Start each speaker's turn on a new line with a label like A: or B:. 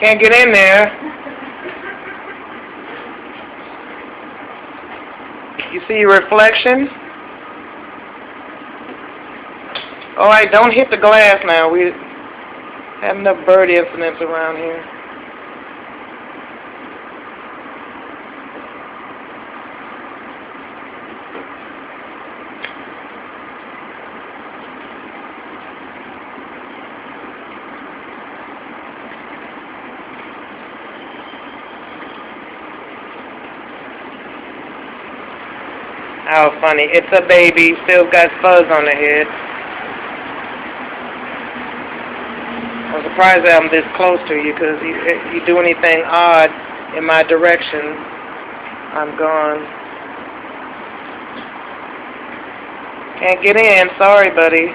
A: Can't get in there. You see your reflection? Alright, don't hit the glass now. We have enough bird incidents around here. How funny. It's a baby. Still got fuzz on the head. I'm surprised that I'm this close to you, because if you do anything odd in my direction, I'm gone. Can't get in. Sorry, buddy.